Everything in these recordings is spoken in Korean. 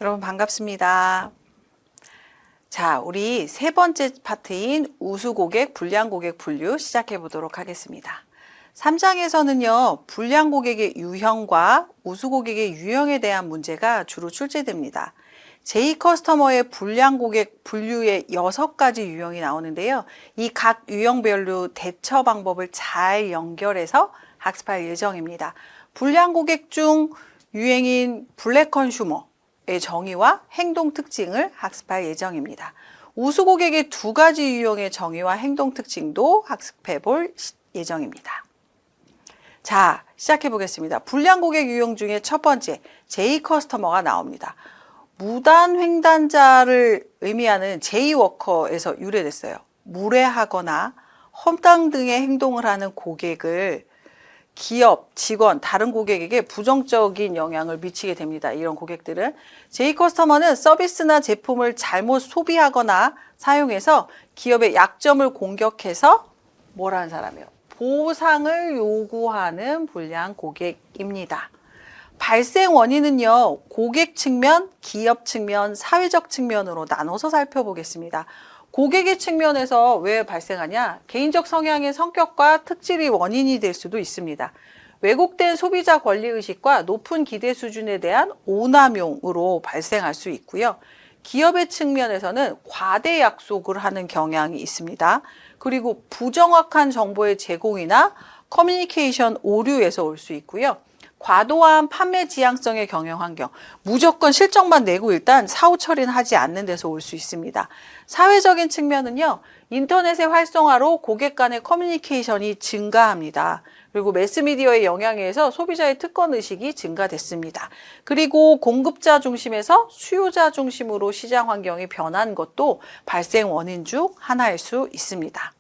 여러분 반갑습니다. 자, 우리 세 번째 파트인 우수고객, 불량고객 분류 시작해 보도록 하겠습니다. 3장에서는요, 불량고객의 유형과 우수고객의 유형에 대한 문제가 주로 출제됩니다. J커스터머의 불량고객 분류의 6가지 유형이 나오는데요. 이 각 유형별로 대처 방법을 잘 연결해서 학습할 예정입니다. 불량고객 중 유행인 블랙컨슈머의 정의와 행동 특징을 학습할 예정입니다. 우수고객의 2가지 유형의 정의와 행동 특징도 학습해 볼 예정입니다. 자, 시작해 보겠습니다. 불량고객 유형 중에 첫 번째, J커스터머가 나옵니다. 무단횡단자를 의미하는 J워커에서 유래됐어요. 무례하거나 허당 등의 행동을 하는 고객을 기업, 직원, 다른 고객에게 부정적인 영향을 미치게 됩니다. 이런 고객들은 J커스터머는 서비스나 제품을 잘못 소비하거나 사용해서 기업의 약점을 공격해서 뭐라는 사람이에요? 보상을 요구하는 불량 고객입니다. 발생 원인은요, 고객 측면, 기업 측면, 사회적 측면으로 나눠서 살펴보겠습니다. 고객의 측면에서 왜 발생하냐? 개인적 성향의 성격과 특질이 원인이 될 수도 있습니다. 왜곡된 소비자 권리의식과 높은 기대 수준에 대한 오남용으로 발생할 수 있고요. 기업의 측면에서는 과대 약속을 하는 경향이 있습니다. 그리고 부정확한 정보의 제공이나 커뮤니케이션 오류에서 올 수 있고요. 과도한 판매 지향성의 경영 환경, 무조건 실적만 내고 일단 사후 처리는 하지 않는 데서 올 수 있습니다. 사회적인 측면은요, 인터넷의 활성화로 고객 간의 커뮤니케이션이 증가합니다. 그리고 매스미디어의 영향에 의해서 소비자의 특권의식이 증가됐습니다. 그리고 공급자 중심에서 수요자 중심으로 시장 환경이 변한 것도 발생 원인 중 하나일 수 있습니다.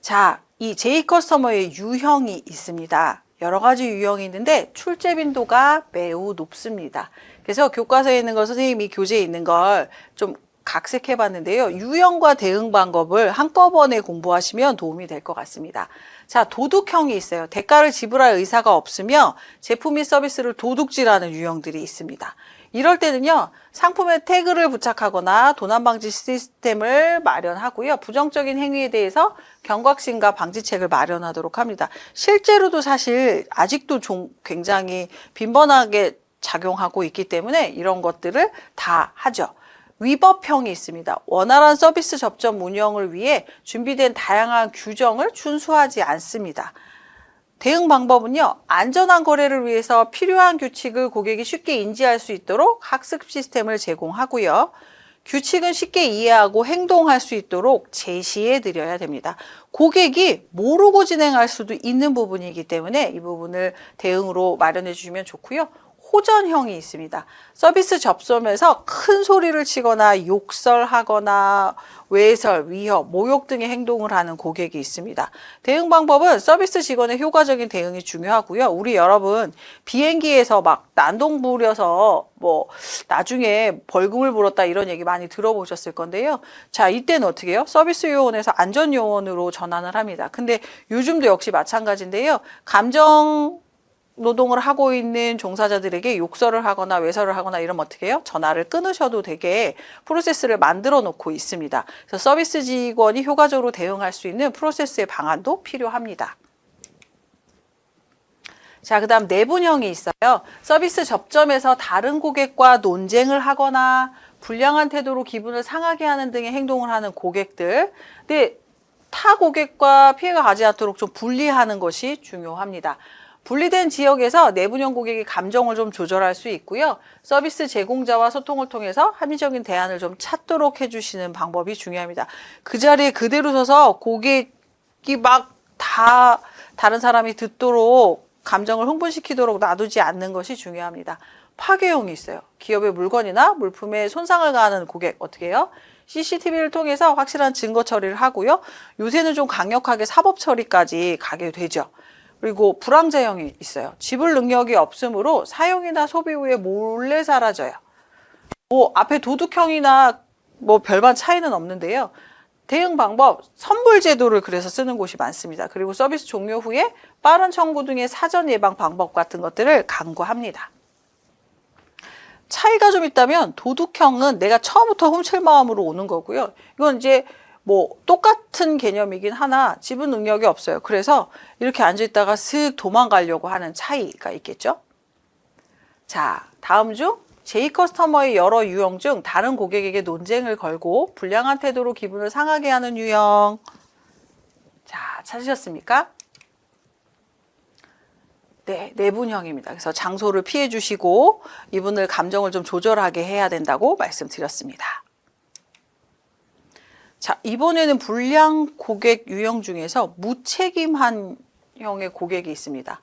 자, 이 J커스터머의 유형이 있습니다. 여러 가지 유형이 있는데 출제 빈도가 매우 높습니다. 그래서 교과서에 있는 거 선생님이 교재에 있는 걸 좀 각색해 봤는데요. 유형과 대응 방법을 한꺼번에 공부하시면 도움이 될 것 같습니다. 자, 도둑형이 있어요. 대가를 지불할 의사가 없으며 제품 및 서비스를 도둑질하는 유형들이 있습니다. 이럴 때는요, 상품에 태그를 부착하거나 도난방지 시스템을 마련하고요. 부정적인 행위에 대해서 경각심과 방지책을 마련하도록 합니다. 실제로도 사실 아직도 굉장히 빈번하게 작용하고 있기 때문에 이런 것들을 다 하죠. 위법형이 있습니다. 원활한 서비스 접점 운영을 위해 준비된 다양한 규정을 준수하지 않습니다. 대응 방법은요, 안전한 거래를 위해서 필요한 규칙을 고객이 쉽게 인지할 수 있도록 학습 시스템을 제공하고요. 규칙은 쉽게 이해하고 행동할 수 있도록 제시해 드려야 됩니다. 고객이 모르고 진행할 수도 있는 부분이기 때문에 이 부분을 대응으로 마련해 주시면 좋고요. 호전형이 있습니다. 서비스 접점에서 큰 소리를 치거나 욕설하거나 외설, 위협, 모욕 등의 행동을 하는 고객이 있습니다. 대응 방법은 서비스 직원의 효과적인 대응이 중요하고요. 우리 여러분 비행기에서 막 난동 부려서 뭐 나중에 벌금을 물었다 이런 얘기 많이 들어보셨을 건데요. 자, 이때는 어떻게 해요? 서비스 요원에서 안전 요원으로 전환을 합니다. 근데 요즘도 역시 마찬가지인데요. 감정 노동을 하고 있는 종사자들에게 욕설을 하거나 외설을 하거나 이러면 어떻게 해요? 전화를 끊으셔도 되게 프로세스를 만들어 놓고 있습니다. 그래서 서비스 직원이 효과적으로 대응할 수 있는 프로세스의 방안도 필요합니다. 자, 그 다음 내분형이 있어요. 서비스 접점에서 다른 고객과 논쟁을 하거나 불량한 태도로 기분을 상하게 하는 등의 행동을 하는 고객들. 근데 타 고객과 피해가 가지 않도록 좀 분리하는 것이 중요합니다. 분리된 지역에서 내분형 고객의 감정을 좀 조절할 수 있고요. 서비스 제공자와 소통을 통해서 합리적인 대안을 좀 찾도록 해주시는 방법이 중요합니다. 그 자리에 그대로 서서 고객이 막 다 다른 사람이 듣도록 감정을 흥분시키도록 놔두지 않는 것이 중요합니다. 파괴형이 있어요. 기업의 물건이나 물품에 손상을 가하는 고객 어떻게 해요? CCTV를 통해서 확실한 증거 처리를 하고요. 요새는 좀 강력하게 사법 처리까지 가게 되죠. 그리고 불황자형이 있어요. 지불 능력이 없으므로 사용이나 소비 후에 몰래 사라져요. 뭐 앞에 도둑형이나 뭐 별반 차이는 없는데요. 대응 방법, 선불 제도를 그래서 쓰는 곳이 많습니다. 그리고 서비스 종료 후에 빠른 청구 등의 사전 예방 방법 같은 것들을 강구합니다. 차이가 좀 있다면 도둑형은 내가 처음부터 훔칠 마음으로 오는 거고요. 이건 이제 뭐 똑같은 개념이긴 하나 지분 능력이 없어요. 그래서 이렇게 앉아있다가 슥 도망가려고 하는 차이가 있겠죠. 자, 다음 중 J커스터머의 여러 유형 중 다른 고객에게 논쟁을 걸고 불량한 태도로 기분을 상하게 하는 유형. 자, 찾으셨습니까? 네, 내분형입니다. 그래서 장소를 피해 주시고 이분을 감정을 좀 조절하게 해야 된다고 말씀드렸습니다. 자, 이번에는 불량 고객 유형 중에서 무책임한 형의 고객이 있습니다.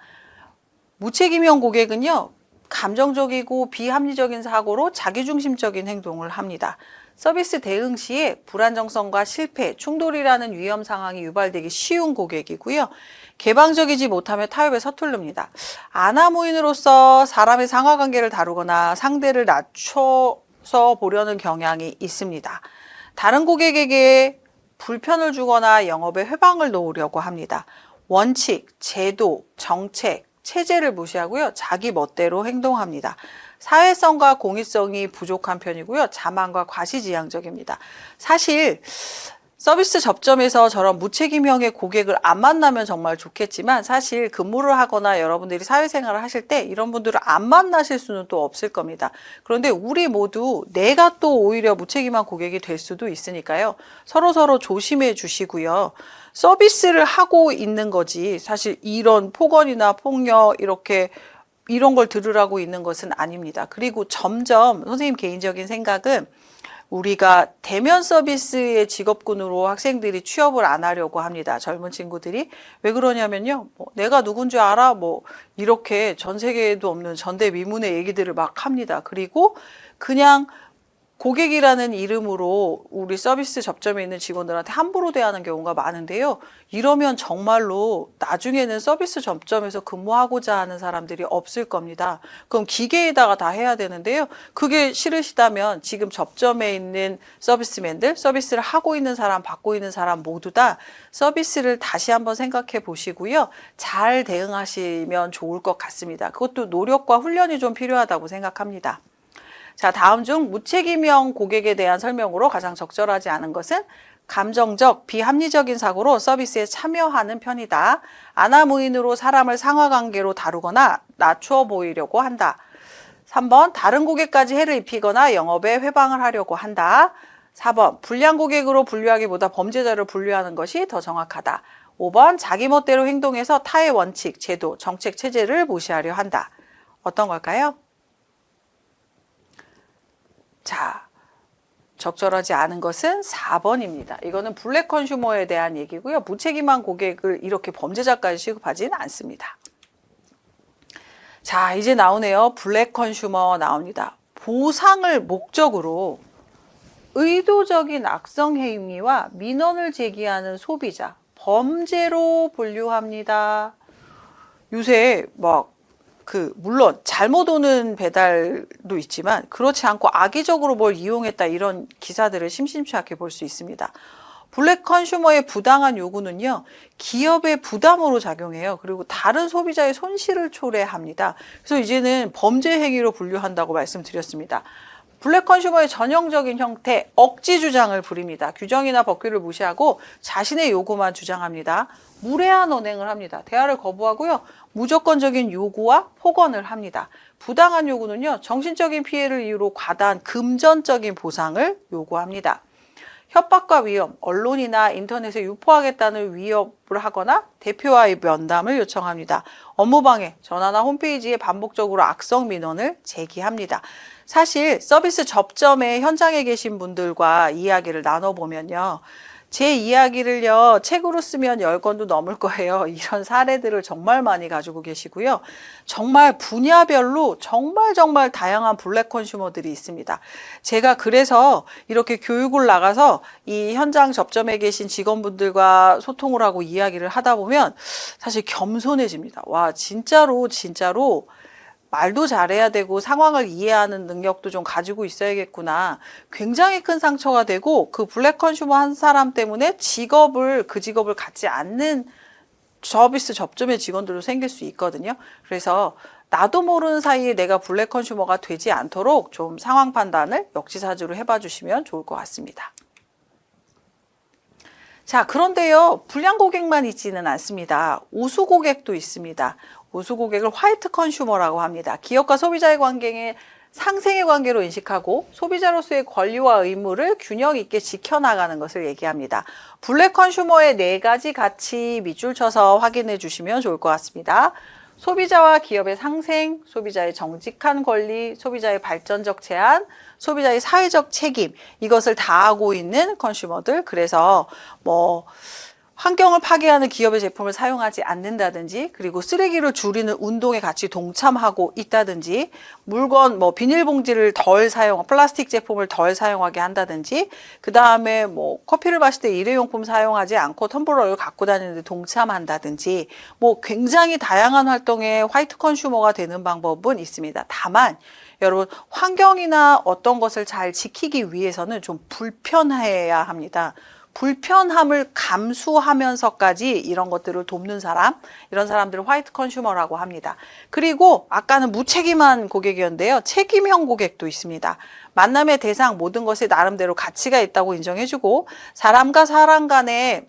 무책임형 고객은요, 감정적이고 비합리적인 사고로 자기중심적인 행동을 합니다. 서비스 대응 시에 불안정성과 실패, 충돌이라는 위험 상황이 유발되기 쉬운 고객이고요. 개방적이지 못하며 타협에 서투릅니다. 아나무인으로서 사람의 상하관계를 다루거나 상대를 낮춰서 보려는 경향이 있습니다. 다른 고객에게 불편을 주거나 영업에 회방을 놓으려고 합니다. 원칙, 제도, 정책, 체제를 무시하고요. 자기 멋대로 행동합니다. 사회성과 공익성이 부족한 편이고요. 자만과 과시지향적입니다. 사실 서비스 접점에서 저런 무책임형의 고객을 안 만나면 정말 좋겠지만 사실 근무를 하거나 여러분들이 사회생활을 하실 때 이런 분들을 안 만나실 수는 또 없을 겁니다. 그런데 우리 모두 내가 또 오히려 무책임한 고객이 될 수도 있으니까요. 서로 조심해 주시고요. 서비스를 하고 있는 거지 사실 이런 폭언이나 폭력 이런 걸 들으라고 있는 것은 아닙니다. 그리고 점점 선생님 개인적인 생각은 우리가 대면 서비스의 직업군으로 학생들이 취업을 안 하려고 합니다. 젊은 친구들이. 왜 그러냐면요. 내가 누군지 알아? 이렇게 전 세계에도 없는 전대미문의 얘기들을 막 합니다. 그리고 그냥 고객이라는 이름으로 우리 서비스 접점에 있는 직원들한테 함부로 대하는 경우가 많은데요. 이러면 정말로 나중에는 서비스 접점에서 근무하고자 하는 사람들이 없을 겁니다. 그럼 기계에다가 다 해야 되는데요. 그게 싫으시다면 지금 접점에 있는 서비스맨들, 서비스를 하고 있는 사람, 받고 있는 사람 모두 다 서비스를 다시 한번 생각해 보시고요. 잘 대응하시면 좋을 것 같습니다. 그것도 노력과 훈련이 좀 필요하다고 생각합니다. 자, 다음 중 무책임형 고객에 대한 설명으로 가장 적절하지 않은 것은 감정적, 비합리적인 사고로 서비스에 참여하는 편이다. 아나무인으로 사람을 상하관계로 다루거나 낮추어 보이려고 한다. 3번, 다른 고객까지 해를 입히거나 영업에 회방을 하려고 한다. 4번, 불량 고객으로 분류하기보다 범죄자를 분류하는 것이 더 정확하다. 5번, 자기 멋대로 행동해서 타의 원칙, 제도, 정책, 체제를 무시하려 한다. 어떤 걸까요? 자, 적절하지 않은 것은 4번입니다. 이거는 블랙 컨슈머에 대한 얘기고요. 무책임한 고객을 이렇게 범죄자까지 취급하지는 않습니다. 자, 이제 나오네요. 블랙 컨슈머 나옵니다. 보상을 목적으로 의도적인 악성 행위와 민원을 제기하는 소비자, 범죄로 분류합니다. 요새 물론 잘못 오는 배달도 있지만 그렇지 않고 악의적으로 뭘 이용했다 이런 기사들을 심심치 않게 볼 수 있습니다. 블랙 컨슈머의 부당한 요구는요, 기업의 부담으로 작용해요. 그리고 다른 소비자의 손실을 초래합니다. 그래서 이제는 범죄 행위로 분류한다고 말씀드렸습니다. 블랙 컨슈머의 전형적인 형태, 억지 주장을 부립니다. 규정이나 법규를 무시하고 자신의 요구만 주장합니다. 무례한 언행을 합니다. 대화를 거부하고요. 무조건적인 요구와 폭언을 합니다. 부당한 요구는요, 정신적인 피해를 이유로 과다한 금전적인 보상을 요구합니다. 협박과 위험, 언론이나 인터넷에 유포하겠다는 위협을 하거나 대표와의 면담을 요청합니다. 업무방해, 전화나 홈페이지에 반복적으로 악성 민원을 제기합니다. 사실 서비스 접점에 현장에 계신 분들과 이야기를 나눠보면요. 제 이야기를요, 책으로 쓰면 10권도 넘을 거예요. 이런 사례들을 정말 많이 가지고 계시고요. 정말 분야별로 정말 다양한 블랙 컨슈머들이 있습니다. 제가 그래서 이렇게 교육을 나가서 이 현장 접점에 계신 직원분들과 소통을 하고 이야기를 하다 보면 사실 겸손해집니다. 와, 진짜로 말도 잘해야 되고 상황을 이해하는 능력도 좀 가지고 있어야겠구나. 굉장히 큰 상처가 되고 그 블랙 컨슈머 한 사람 때문에 그 직업을 갖지 않는 서비스 접점의 직원들도 생길 수 있거든요. 그래서 나도 모르는 사이에 내가 블랙 컨슈머가 되지 않도록 좀 상황 판단을 역지사지로 해봐 주시면 좋을 것 같습니다. 자, 그런데요, 불량 고객만 있지는 않습니다. 우수 고객도 있습니다. 우수 고객을 화이트 컨슈머라고 합니다. 기업과 소비자의 관계에 상생의 관계로 인식하고 소비자로서의 권리와 의무를 균형 있게 지켜나가는 것을 얘기합니다. 블랙 컨슈머의 4가지 가치 밑줄 쳐서 확인해 주시면 좋을 것 같습니다. 소비자와 기업의 상생, 소비자의 정직한 권리, 소비자의 발전적 제한, 소비자의 사회적 책임, 이것을 다하고 있는 컨슈머들. 그래서 환경을 파괴하는 기업의 제품을 사용하지 않는다든지, 그리고 쓰레기를 줄이는 운동에 같이 동참하고 있다든지, 물건 비닐봉지를 덜 사용, 플라스틱 제품을 덜 사용하게 한다든지, 그 다음에 커피를 마실 때 일회용품 사용하지 않고 텀블러를 갖고 다니는 데 동참한다든지, 굉장히 다양한 활동에 화이트 컨슈머가 되는 방법은 있습니다. 다만 여러분, 환경이나 어떤 것을 잘 지키기 위해서는 좀 불편해야 합니다. 불편함을 감수하면서까지 이런 것들을 돕는 사람, 이런 사람들을 화이트 컨슈머라고 합니다. 그리고 아까는 무책임한 고객이었는데요, 책임형 고객도 있습니다. 만남의 대상, 모든 것에 나름대로 가치가 있다고 인정해주고, 사람과 사람 간의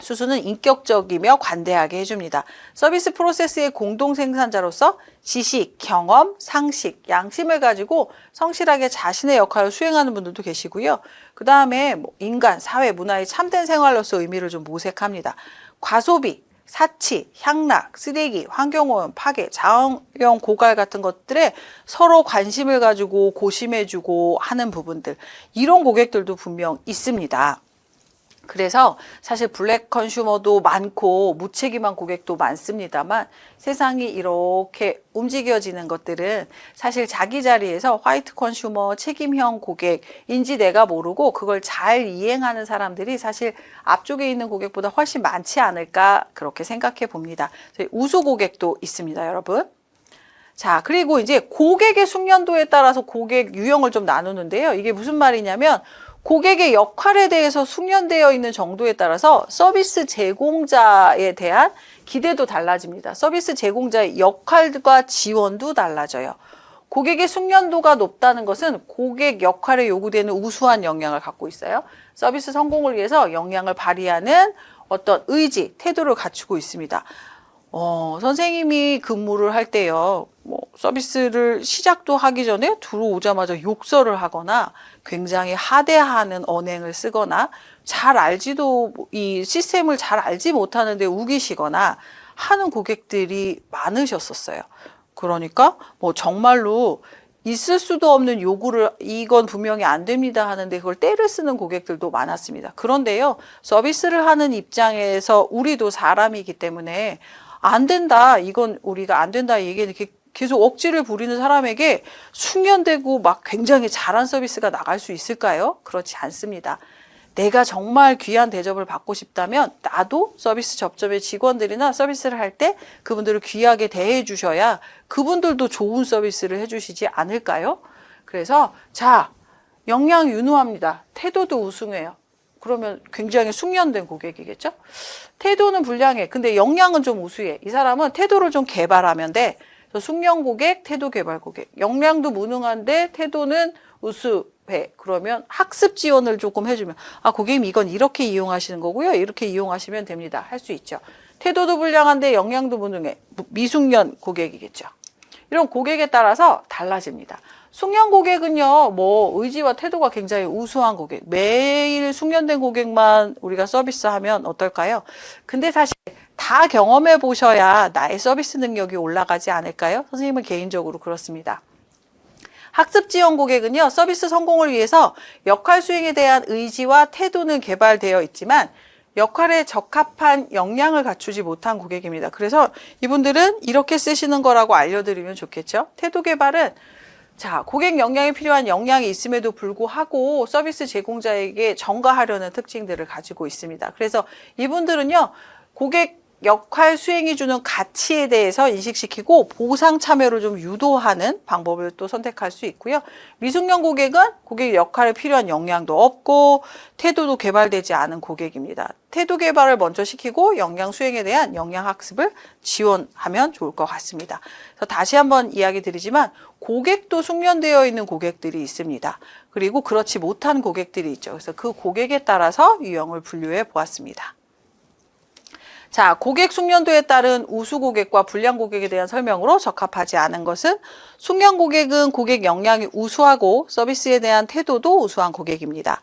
수수는 인격적이며 관대하게 해줍니다. 서비스 프로세스의 공동 생산자로서 지식, 경험, 상식, 양심을 가지고 성실하게 자신의 역할을 수행하는 분들도 계시고요. 그 다음에 인간, 사회, 문화의 참된 생활로서 의미를 좀 모색합니다. 과소비, 사치, 향락, 쓰레기, 환경오염, 파괴, 자원형 고갈 같은 것들에 서로 관심을 가지고 고심해주고 하는 부분들, 이런 고객들도 분명 있습니다. 그래서 사실 블랙 컨슈머도 많고 무책임한 고객도 많습니다만, 세상이 이렇게 움직여지는 것들은 사실 자기 자리에서 화이트 컨슈머, 책임형 고객인지 내가 모르고 그걸 잘 이행하는 사람들이 사실 앞쪽에 있는 고객보다 훨씬 많지 않을까, 그렇게 생각해 봅니다. 우수 고객도 있습니다, 여러분. 자, 그리고 이제 고객의 숙련도에 따라서 고객 유형을 좀 나누는데요. 이게 무슨 말이냐면, 고객의 역할에 대해서 숙련되어 있는 정도에 따라서 서비스 제공자에 대한 기대도 달라집니다. 서비스 제공자의 역할과 지원도 달라져요. 고객의 숙련도가 높다는 것은 고객 역할에 요구되는 우수한 역량을 갖고 있어요. 서비스 성공을 위해서 역량을 발휘하는 어떤 의지, 태도를 갖추고 있습니다. 선생님이 근무를 할 때요, 서비스를 시작도 하기 전에 들어오자마자 욕설을 하거나 굉장히 하대하는 언행을 쓰거나 잘 알지도, 이 시스템을 잘 알지 못하는데 우기시거나 하는 고객들이 많으셨었어요. 그러니까 정말로 있을 수도 없는 요구를, 이건 분명히 안 됩니다 하는데 그걸 떼를 쓰는 고객들도 많았습니다. 그런데요, 서비스를 하는 입장에서 우리도 사람이기 때문에 안 된다, 이건 우리가 안 된다 얘기는 이렇게 계속 억지를 부리는 사람에게 숙련되고 막 굉장히 잘한 서비스가 나갈 수 있을까요? 그렇지 않습니다. 내가 정말 귀한 대접을 받고 싶다면 나도 서비스 접점의 직원들이나 서비스를 할 때 그분들을 귀하게 대해 주셔야 그분들도 좋은 서비스를 해 주시지 않을까요? 그래서 자, 역량 유능합니다. 태도도 우승해요. 그러면 굉장히 숙련된 고객이겠죠? 태도는 불량해. 근데 역량은 좀 우수해. 이 사람은 태도를 좀 개발하면 돼. 숙련 고객, 태도 개발 고객. 역량도 무능한데 태도는 우수해. 그러면 학습 지원을 조금 해주면, 고객님 이건 이렇게 이용하시는 거고요. 이렇게 이용하시면 됩니다. 할 수 있죠. 태도도 불량한데 역량도 무능해. 미숙련 고객이겠죠. 이런 고객에 따라서 달라집니다. 숙련 고객은요, 의지와 태도가 굉장히 우수한 고객. 매일 숙련된 고객만 우리가 서비스하면 어떨까요? 근데 사실 다 경험해 보셔야 나의 서비스 능력이 올라가지 않을까요? 선생님은 개인적으로 그렇습니다. 학습 지원 고객은요, 서비스 성공을 위해서 역할 수행에 대한 의지와 태도는 개발되어 있지만 역할에 적합한 역량을 갖추지 못한 고객입니다. 그래서 이분들은 이렇게 쓰시는 거라고 알려드리면 좋겠죠. 태도 개발은 고객 역량이 필요한 역량이 있음에도 불구하고 서비스 제공자에게 전가하려는 특징들을 가지고 있습니다. 그래서 이분들은요, 고객 역할 수행이 주는 가치에 대해서 인식시키고 보상 참여를 좀 유도하는 방법을 또 선택할 수 있고요. 미숙련 고객은 고객 역할에 필요한 역량도 없고 태도도 개발되지 않은 고객입니다. 태도 개발을 먼저 시키고 역량 수행에 대한 역량 학습을 지원하면 좋을 것 같습니다. 그래서 다시 한번 이야기 드리지만 고객도 숙련되어 있는 고객들이 있습니다. 그리고 그렇지 못한 고객들이 있죠. 그래서 그 고객에 따라서 유형을 분류해 보았습니다. 자, 고객 숙련도에 따른 우수 고객과 불량 고객에 대한 설명으로 적합하지 않은 것은 숙련 고객은 고객 역량이 우수하고 서비스에 대한 태도도 우수한 고객입니다.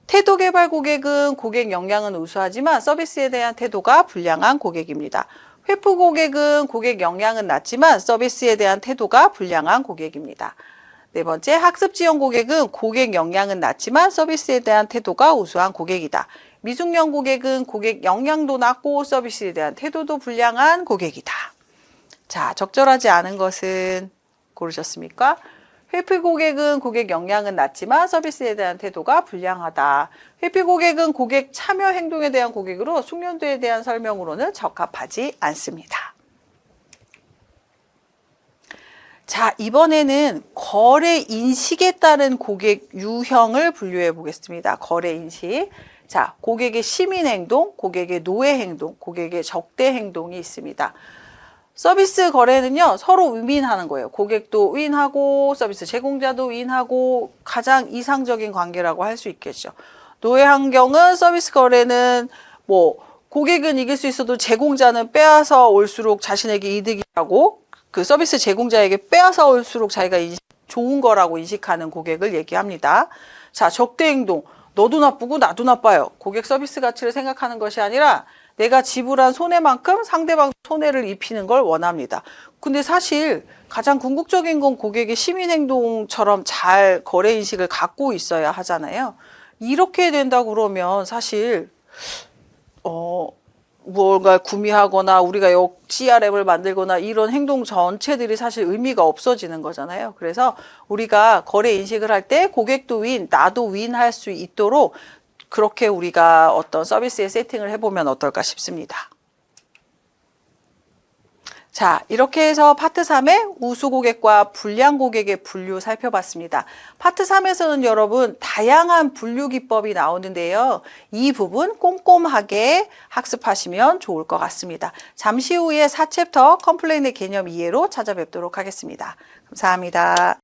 태도 개발 고객은 고객 역량은 우수하지만 서비스에 대한 태도가 불량한 고객입니다. 회프 고객은 고객 역량은 낮지만 서비스에 대한 태도가 불량한 고객입니다. 네 번째, 학습 지원 고객은 고객 역량은 낮지만 서비스에 대한 태도가 우수한 고객이다. 미숙련 고객은 고객 역량도 낮고 서비스에 대한 태도도 불량한 고객이다. 자, 적절하지 않은 것은 고르셨습니까? 회피 고객은 고객 역량은 낮지만 서비스에 대한 태도가 불량하다. 회피 고객은 고객 참여 행동에 대한 고객으로 숙련도에 대한 설명으로는 적합하지 않습니다. 자, 이번에는 거래 인식에 따른 고객 유형을 분류해 보겠습니다. 거래 인식. 자, 고객의 시민 행동, 고객의 노예 행동, 고객의 적대 행동이 있습니다. 서비스 거래는요, 서로 윈윈하는 거예요. 고객도 윈하고 서비스 제공자도 윈하고 가장 이상적인 관계라고 할 수 있겠죠. 노예 환경은 서비스 거래는 뭐 고객은 이길 수 있어도 제공자는 빼앗아 올수록 자신에게 이득이라고 그 서비스 제공자에게 빼앗아 올수록 자기가 좋은 거라고 인식하는 고객을 얘기합니다. 자, 적대 행동. 너도 나쁘고 나도 나빠요. 고객 서비스 가치를 생각하는 것이 아니라 내가 지불한 손해만큼 상대방 손해를 입히는 걸 원합니다. 근데 사실 가장 궁극적인 건 고객의 시민행동처럼 잘 거래인식을 갖고 있어야 하잖아요. 이렇게 된다고 그러면 사실 무언가 구매하거나 우리가 CRM을 만들거나 이런 행동 전체들이 사실 의미가 없어지는 거잖아요. 그래서 우리가 거래 인식을 할 때 고객도 윈, 나도 윈 할 수 있도록 그렇게 우리가 어떤 서비스에 세팅을 해보면 어떨까 싶습니다. 자, 이렇게 해서 파트 3의 우수 고객과 불량 고객의 분류 살펴봤습니다. 파트 3에서는 여러분 다양한 분류 기법이 나오는데요. 이 부분 꼼꼼하게 학습하시면 좋을 것 같습니다. 잠시 후에 4챕터 컴플레인의 개념 이해로 찾아뵙도록 하겠습니다. 감사합니다.